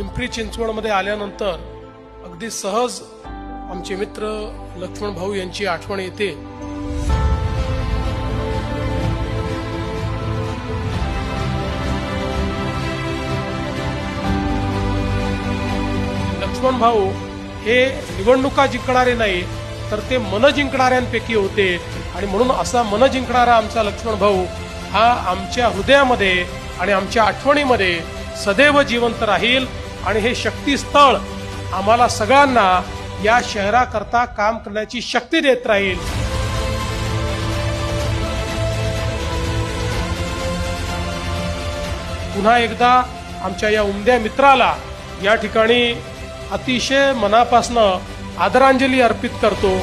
पिंपरी चिंचवडमध्ये आल्यानंतर अगदी सहज आमचे मित्र लक्ष्मण भाऊ यांची आठवण येते. लक्ष्मण भाऊ हे निवडणुका जिंकणारे नाही तर ते मन जिंकणाऱ्यांपैकी होते आणि म्हणून असा मन जिंकणारा आमचा लक्ष्मण भाऊ हा आमच्या हृदयामध्ये आणि आमच्या आठवणीमध्ये सदैव जिवंत राहील आणि हे शक्तीस्थळ आम्हाला सगळ्यांना या शहराकरता काम करण्याची शक्ती देत राहील. पुन्हा एकदा आमच्या या उमद्या मित्राला या ठिकाणी अतिशय मनापासून आदरांजली अर्पित करतो.